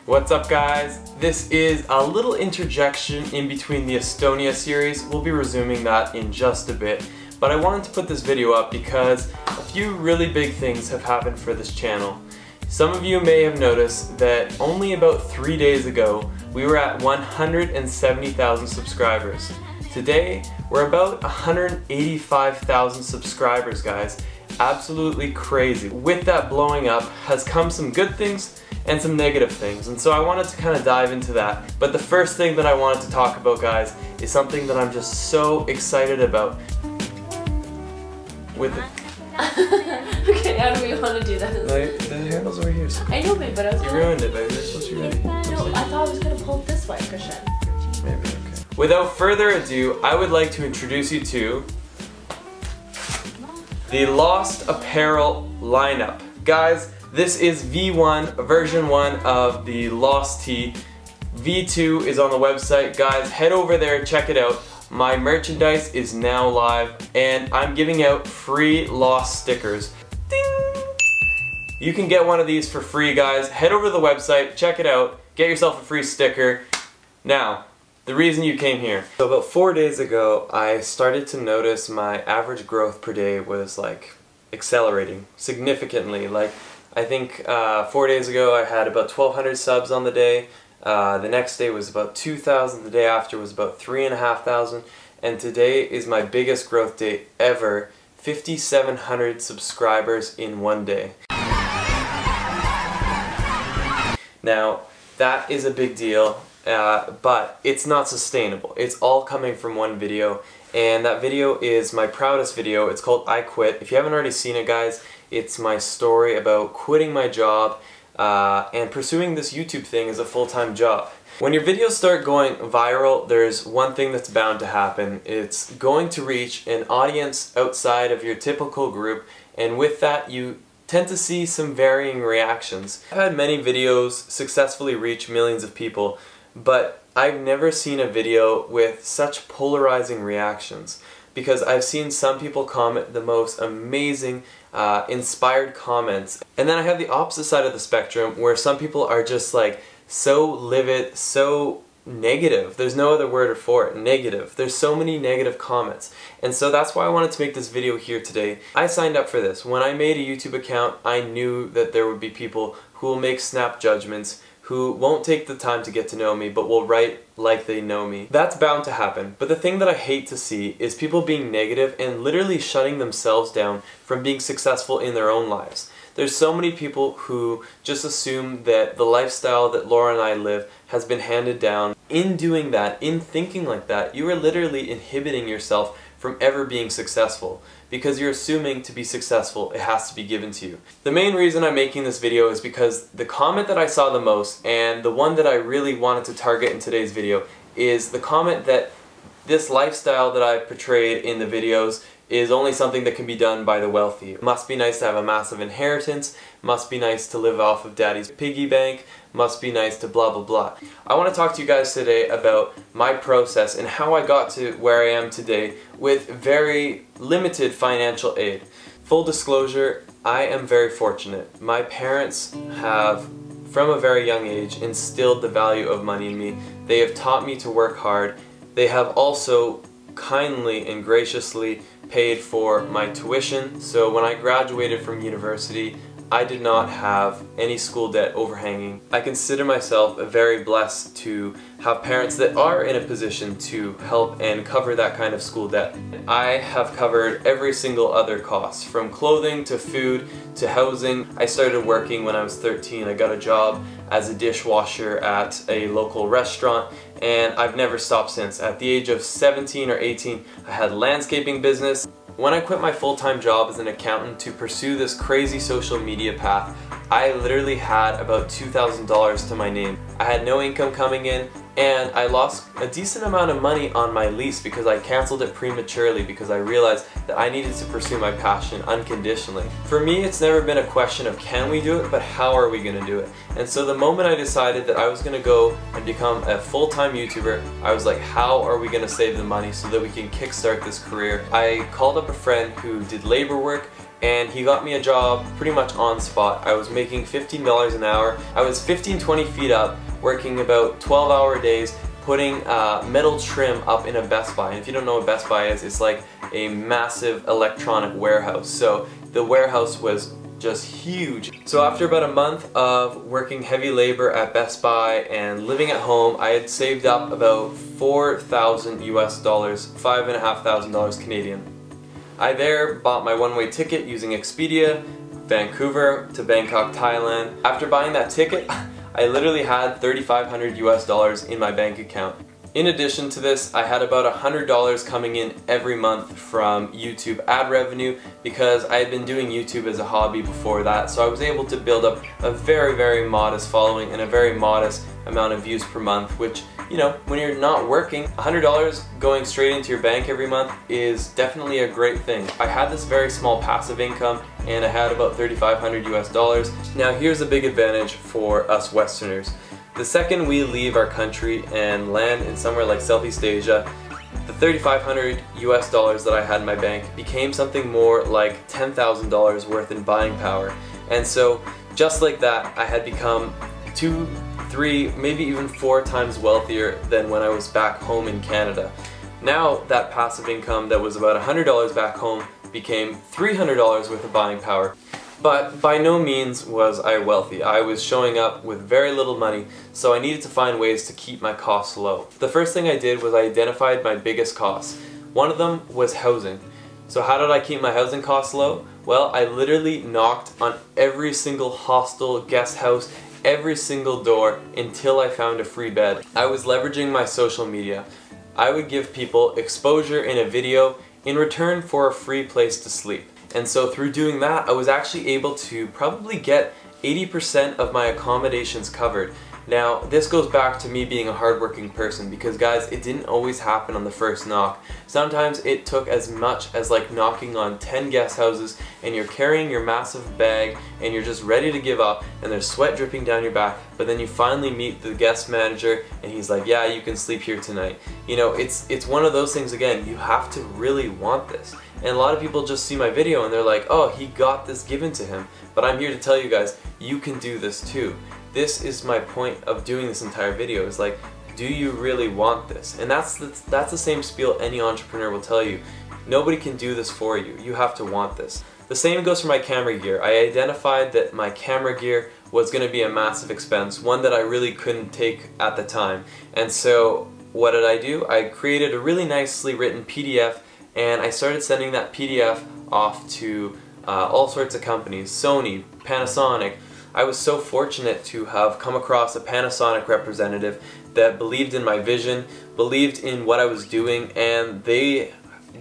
What's up guys? This is a little interjection in between the Estonia series. We'll be resuming that in just a bit. But I wanted to put this video up because a few really big things have happened for this channel. Some of you may have noticed that only about 3 days ago we were at 170,000 subscribers. Today we're about 185,000 subscribers, guys. Absolutely crazy. With that blowing up has come some good things and some negative things, and so I wanted to kind of dive into that. But the first thing that I wanted to talk about, guys, is something that I'm just so excited about. With it. Okay, how do we want to do that? The handle's over here. So I know, babe, but I was you ruined it, baby. You're supposed to be ready. No, I thought I was going to pull it this way, Christian. Maybe, okay. Without further ado, I would like to introduce you to the Lost Apparel lineup. Guys, this is V1, version 1 of the Lost Tee. V2 is on the website. Guys, head over there, check it out. My merchandise is now live, and I'm giving out free Lost stickers. Ding! You can get one of these for free, guys. Head over to the website, check it out, get yourself a free sticker. Now, the reason you came here. So about 4 days ago, I started to notice my average growth per day was like accelerating significantly. Like, I think 4 days ago I had about 1,200 subs on the day. The next day was about 2,000. The day after was about 3,500. And today is my biggest growth day ever. 5,700 subscribers in one day. Now, that is a big deal. But it's not sustainable. It's all coming from one video, and that video is my proudest video. It's called I Quit. If you haven't already seen it, guys, it's my story about quitting my job and pursuing this YouTube thing as a full-time job. When your videos start going viral, there's one thing that's bound to happen. It's going to reach an audience outside of your typical group, and with that you tend to see some varying reactions. I've had many videos successfully reach millions of people, but I've never seen a video with such polarizing reactions, because I've seen some people comment the most amazing, inspired comments, and then I have the opposite side of the spectrum where some people are just like so livid, so negative. There's no other word for it, negative. There's so many negative comments, and so that's why I wanted to make this video here today. I signed up for this. When I made a YouTube account, I knew that there would be people who will make snap judgments, who won't take the time to get to know me, but will write like they know me. That's bound to happen, but the thing that I hate to see is people being negative and literally shutting themselves down from being successful in their own lives. There's so many people who just assume that the lifestyle that Laura and I live has been handed down. In doing that, in thinking like that, you are literally inhibiting yourself from ever being successful, because you're assuming to be successful it has to be given to you. The main reason I'm making this video is because the comment that I saw the most, and the one that I really wanted to target in today's video, is the comment that this lifestyle that I portrayed in the videos is only something that can be done by the wealthy. It must be nice to have a massive inheritance, must be nice to live off of daddy's piggy bank, must be nice to blah blah blah. I want to talk to you guys today about my process and how I got to where I am today with very limited financial aid. Full disclosure, I am very fortunate. My parents have, from a very young age, instilled the value of money in me. They have taught me to work hard. They have also kindly and graciously paid for my tuition. So when I graduated from university, I did not have any school debt overhanging. I consider myself very blessed to have parents that are in a position to help and cover that kind of school debt. I have covered every single other cost, from clothing to food to housing. I started working when I was 13. I got a job as a dishwasher at a local restaurant, and I've never stopped since. At the age of 17 or 18, I had a landscaping business. When I quit my full-time job as an accountant to pursue this crazy social media path, I literally had about $2,000 to my name. I had no income coming in, and I lost a decent amount of money on my lease because I canceled it prematurely because I realized that I needed to pursue my passion unconditionally. For me, it's never been a question of can we do it, but how are we going to do it? And so the moment I decided that I was going to go and become a full-time YouTuber, I was like, how are we going to save the money so that we can kickstart this career? I called up a friend who did labor work, and he got me a job pretty much on spot. I was making $15 an hour. I was 15-20 feet up, working about 12-hour days, putting metal trim up in a Best Buy. And if you don't know what Best Buy is, it's like a massive electronic warehouse. So the warehouse was just huge. So after about a month of working heavy labor at Best Buy and living at home, I had saved up about $4,000 US, $5,500 Canadian. I there bought my one-way ticket using Expedia, Vancouver to Bangkok, Thailand. After buying that ticket, I literally had $3,500 US in my bank account. In addition to this, I had about $100 coming in every month from YouTube ad revenue because I had been doing YouTube as a hobby before that, so I was able to build up a very modest following and a very modest amount of views per month, which, you know, when you're not working, $100 going straight into your bank every month is definitely a great thing. I had this very small passive income and I had about $3,500 US. Now here's a big advantage for us Westerners. The second we leave our country and land in somewhere like Southeast Asia, the $3,500 US that I had in my bank became something more like $10,000 worth in buying power. And so just like that, I had become 2, 3, maybe even 4 times wealthier than when I was back home in Canada. Now that passive income that was about $100 back home became $300 worth of buying power. But by no means was I wealthy. I was showing up with very little money, so I needed to find ways to keep my costs low. The first thing I did was I identified my biggest costs. One of them was housing. So how did I keep my housing costs low? Well, I literally knocked on every single hostel, guest house, every single door until I found a free bed. I was leveraging my social media. I would give people exposure in a video in return for a free place to sleep. And so through doing that, I was actually able to probably get 80% of my accommodations covered. Now, this goes back to me being a hardworking person because, guys, it didn't always happen on the first knock. Sometimes it took as much as like knocking on 10 guest houses and you're carrying your massive bag and you're just ready to give up and there's sweat dripping down your back, but then you finally meet the guest manager and he's like, yeah, you can sleep here tonight. You know, it's one of those things, again, you have to really want this. And a lot of people just see my video and they're like, oh, he got this given to him. But I'm here to tell you guys, you can do this too. This is my point of doing this entire video, is like, do you really want this? And that's the same spiel any entrepreneur will tell you. Nobody can do this for you. You have to want this. The same goes for my camera gear. I identified that my camera gear was going to be a massive expense, one that I really couldn't take at the time. And so what did I do? I created a really nicely written PDF and I started sending that PDF off to all sorts of companies, Sony, Panasonic. I was so fortunate to have come across a Panasonic representative that believed in my vision, believed in what I was doing, and they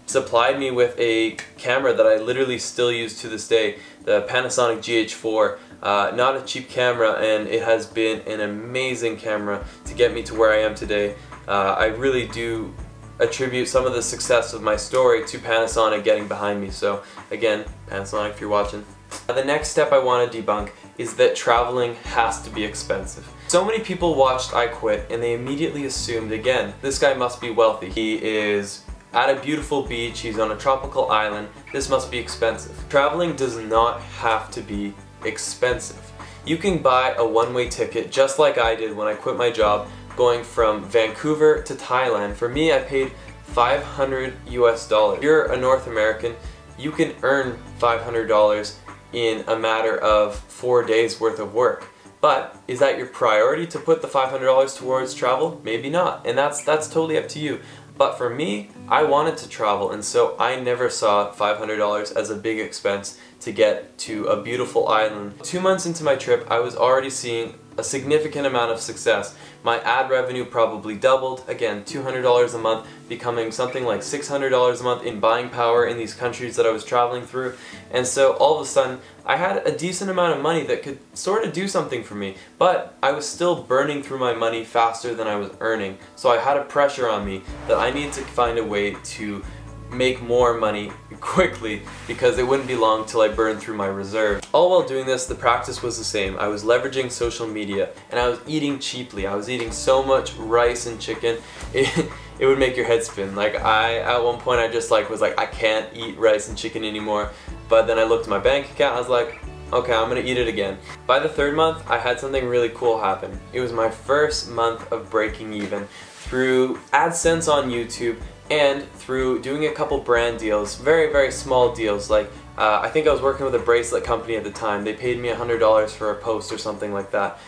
supplied me with a camera that I literally still use to this day, the Panasonic GH4. Not a cheap camera, and it has been an amazing camera to get me to where I am today. I really do attribute some of the success of my story to Panasonic getting behind me. So again, Panasonic, if you're watching. The next step I want to debunk is that traveling has to be expensive. So many people watched I Quit and they immediately assumed, again, this guy must be wealthy. He is at a beautiful beach, he's on a tropical island, this must be expensive. Traveling does not have to be expensive. You can buy a one-way ticket just like I did when I quit my job, going from Vancouver to Thailand. For me, I paid $500 US. If you're a North American, you can earn $500 in a matter of 4 days worth of work. But is that your priority to put the $500 towards travel? Maybe not, and that's totally up to you. But for me, I wanted to travel, and so I never saw $500 as a big expense to get to a beautiful island. 2 months into my trip, I was already seeing a significant amount of success. My ad revenue probably doubled, again, $200 a month, becoming something like $600 a month in buying power in these countries that I was traveling through. And so all of a sudden, I had a decent amount of money that could sort of do something for me, but I was still burning through my money faster than I was earning. So I had a pressure on me that I needed to find a way to make more money quickly because it wouldn't be long till I burned through my reserve. All while doing this, the practice was the same. I was leveraging social media and I was eating cheaply. I was eating so much rice and chicken, it would make your head spin. Like at one point I just was like, I can't eat rice and chicken anymore. But then I looked at my bank account, I was like, okay, I'm gonna eat it again. By the third month, I had something really cool happen. It was my first month of breaking even through AdSense on YouTube and through doing a couple brand deals, very, very small deals. Like I think I was working with a bracelet company at the time. They paid me $100 for a post or something like that.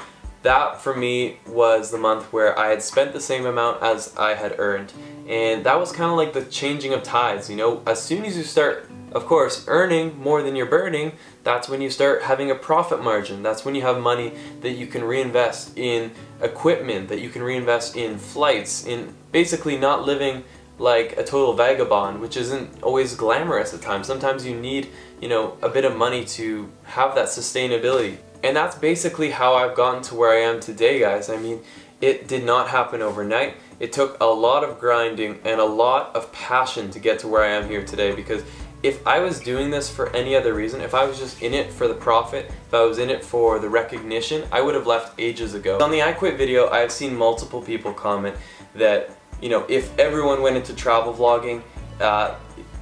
That for me was the month where I had spent the same amount as I had earned. And that was kind of like the changing of tides, you know. As soon as you start, of course, earning more than you're burning, that's when you start having a profit margin. That's when you have money that you can reinvest in equipment, that you can reinvest in flights, in basically not living like a total vagabond, which isn't always glamorous at times. Sometimes you need, you know, a bit of money to have that sustainability. And that's basically how I've gotten to where I am today, guys. I mean, it did not happen overnight. It took a lot of grinding and a lot of passion to get to where I am here today, because if I was doing this for any other reason, if I was just in it for the profit, if I was in it for the recognition, I would have left ages ago. On the I Quit video, I've seen multiple people comment that, you know, if everyone went into travel vlogging,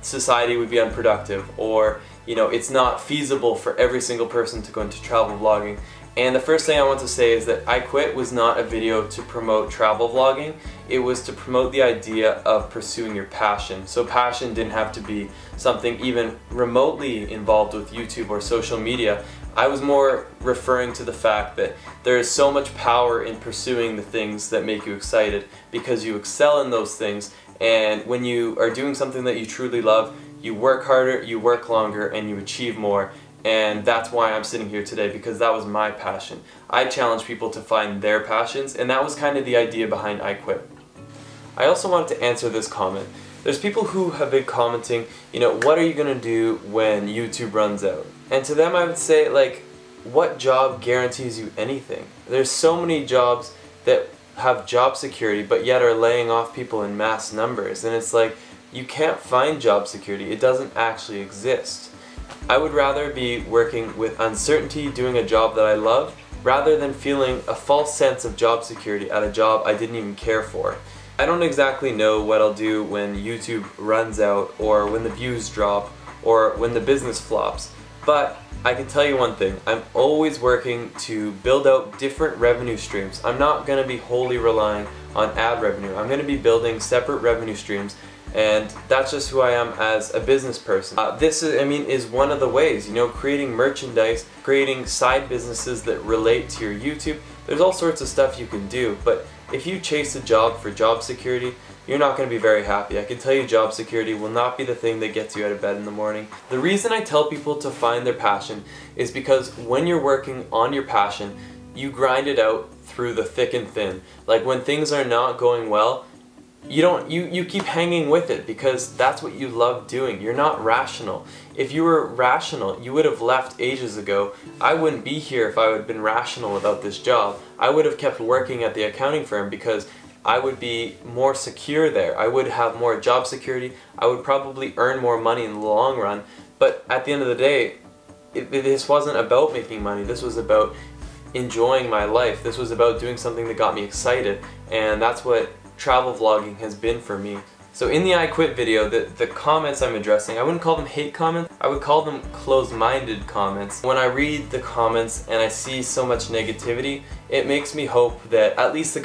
society would be unproductive, or, you know, it's not feasible for every single person to go into travel vlogging. And the first thing I want to say is that I Quit was not a video to promote travel vlogging. It was to promote the idea of pursuing your passion. So passion didn't have to be something even remotely involved with YouTube or social media. I was more referring to the fact that there is so much power in pursuing the things that make you excited, because you excel in those things, and when you are doing something that you truly love, you work harder, you work longer, and you achieve more. And that's why I'm sitting here today, because that was my passion. I challenge people to find their passions, and that was kind of the idea behind I Quit. I also wanted to answer this comment. There's people who have been commenting, you know, what are you going to do when YouTube runs out? And to them I would say, like, what job guarantees you anything? There's so many jobs that have job security but yet are laying off people in mass numbers, and it's like, you can't find job security. It doesn't actually exist. I would rather be working with uncertainty, doing a job that I love, rather than feeling a false sense of job security at a job I didn't even care for. I don't exactly know what I'll do when YouTube runs out, or when the views drop, or when the business flops, but I can tell you one thing. I'm always working to build out different revenue streams. I'm not going to be wholly relying on ad revenue. I'm going to be building separate revenue streams, and that's just who I am as a business person. This is one of the ways, you know, creating merchandise, creating side businesses that relate to your YouTube. There's all sorts of stuff you can do, but if you chase a job for job security, you're not going to be very happy. I can tell you job security will not be the thing that gets you out of bed in the morning. The reason I tell people to find their passion is because when you're working on your passion, you grind it out through the thick and thin. Like when things are not going well, you keep hanging with it because that's what you love doing. You're not rational. If you were rational, you would have left ages ago. I wouldn't be here if I would have been rational about this job. I would have kept working at the accounting firm because I would be more secure there. I would have more job security. I would probably earn more money in the long run. But at the end of the day, this wasn't about making money. This was about enjoying my life. This was about doing something that got me excited. And that's what travel vlogging has been for me. So in the I Quit video, the comments I'm addressing, I wouldn't call them hate comments, I would call them closed-minded comments. When I read the comments and I see so much negativity, it makes me hope that at least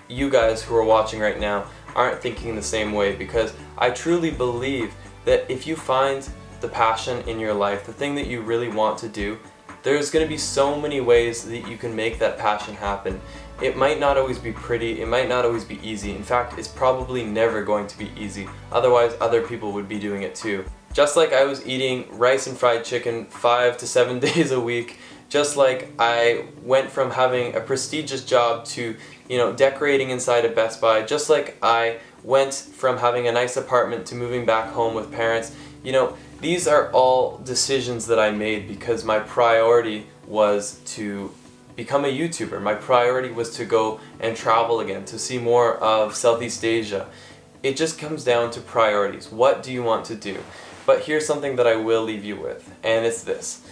you guys who are watching right now aren't thinking the same way, because I truly believe that if you find the passion in your life, the thing that you really want to do, there's going to be so many ways that you can make that passion happen. It might not always be pretty, it might not always be easy. In fact, it's probably never going to be easy. Otherwise, other people would be doing it too. Just like I was eating rice and fried chicken 5 to 7 days a week, just like I went from having a prestigious job to, you know, decorating inside a Best Buy, just like I went from having a nice apartment to moving back home with parents, you know, These are all decisions that I made because my priority was to become a YouTuber. My priority was to go and travel again, to see more of Southeast Asia. It just comes down to priorities. What do you want to do? But here's something that I will leave you with, and it's this.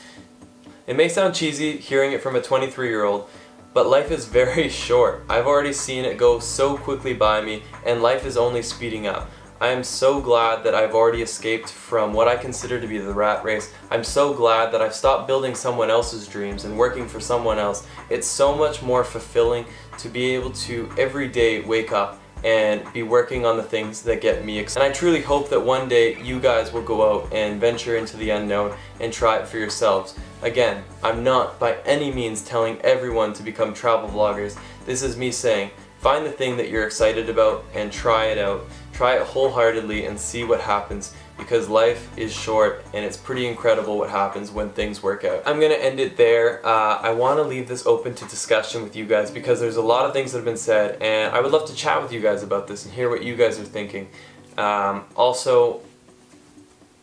It may sound cheesy hearing it from a 23-year-old, but life is very short. I've already seen it go so quickly by me, and life is only speeding up. I am so glad that I've already escaped from what I consider to be the rat race. I'm so glad that I've stopped building someone else's dreams and working for someone else. It's so much more fulfilling to be able to every day wake up and be working on the things that get me excited. And I truly hope that one day you guys will go out and venture into the unknown and try it for yourselves. Again, I'm not by any means telling everyone to become travel vloggers. This is me saying, find the thing that you're excited about and try it out. Try it wholeheartedly and see what happens, because life is short and it's pretty incredible what happens when things work out. I'm gonna end it there. I want to leave this open to discussion with you guys because there's a lot of things that have been said, and I would love to chat with you guys about this and hear what you guys are thinking. Also,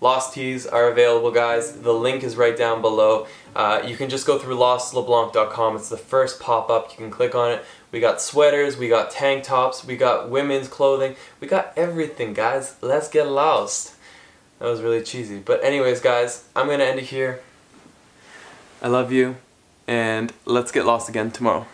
Lost tees are available, guys. The link is right down below. You can just go through lostleblanc.com. It's the first pop-up. You can click on it. We got sweaters, we got tank tops, we got women's clothing. We got everything, guys. Let's get lost. That was really cheesy. But anyways, guys, I'm going to end it here. I love you, and let's get lost again tomorrow.